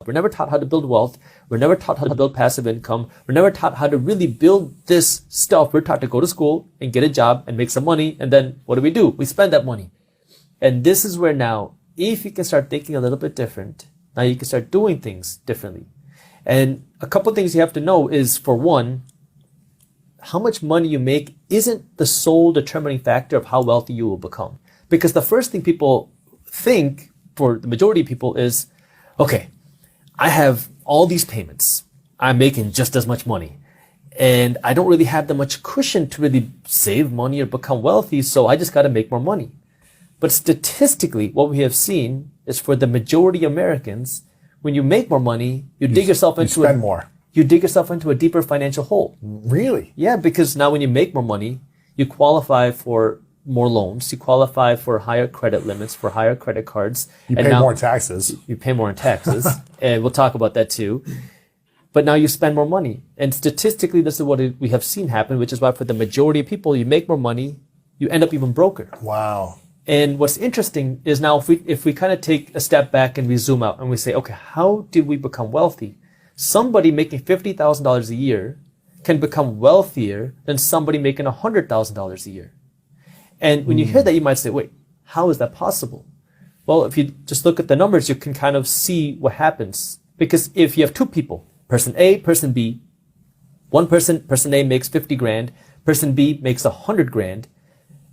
We're never taught how to build wealth. We're never taught how to build passive income. We're never taught how to really build this stuff. We're taught to go to school and get a job and make some money. And then what do? We spend that money. And this is where now, if you can start thinking a little bit different, now you can start doing things differently. And a couple of things you have to know is, for one, how much money you make isn't the sole determining factor of how wealthy you will become. Because the first thing people think, for the majority of people, is, okay, I have all these payments. I'm making just as much money. And I don't really have that much cushion to really save money or become wealthy, so I just got to make more money. But statistically, what we have seen is, for the majority of Americans, when you make more money, you dig yourself into a deeper financial hole. Really? Yeah, because now when you make more money, you qualify for more loans, you qualify for higher credit limits, for higher credit cards. You pay more in taxes. You pay more in taxes, and we'll talk about that too. But now you spend more money. And statistically, this is what we have seen happen, which is why for the majority of people, you make more money, you end up even broker. Wow. And what's interesting is, now if we kind of take a step back and we zoom out and we say, okay, how did we become wealthy? Somebody making $50,000 a year can become wealthier than somebody making $100,000 a year. And when you hear that, you might say, wait, how is that possible? Well, if you just look at the numbers, you can kind of see what happens. Because if you have two people, person A, person B, person A makes 50 grand, person B makes 100 grand,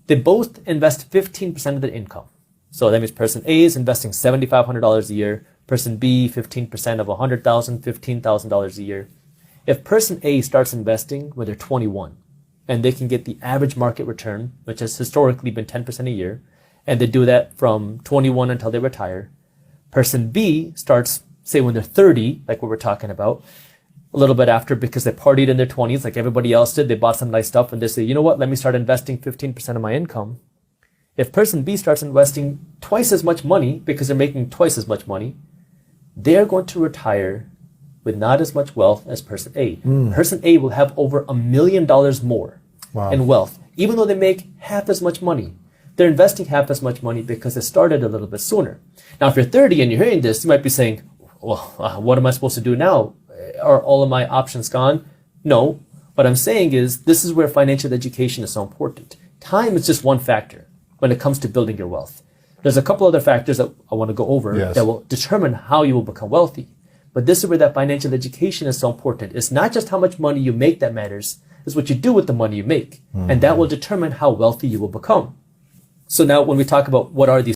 they both invest 15% of their income. So that means person A is investing $7,500 a year, person B 15% of $100,000, $15,000 a year. If person A starts investing when they're 21, and they can get the average market return, which has historically been 10% a year, and they do that from 21 until they retire, person B starts, say, when they're 30, like what we're talking about, a little bit after, because they partied in their 20s like everybody else did, they bought some nice stuff, and they say, you know what, let me start investing 15% of my income. If person B starts investing twice as much money, because they're making twice as much money, they're going to retire with not as much wealth as person A. Person A will have over $1 million more in wealth, even though they make half as much money. They're investing half as much money because they started a little bit sooner. Now, if you're 30 and you're hearing this, you might be saying, well, what am I supposed to do now? Are all of my options gone? No. What I'm saying is, this is where financial education is so important. Time is just one factor when it comes to building your wealth. There's a couple other factors that I want to go over that will determine how you will become wealthy. But this is where that financial education is so important. It's not just how much money you make that matters. It's what you do with the money you make. And that will determine how wealthy you will become. So now when we talk about what are these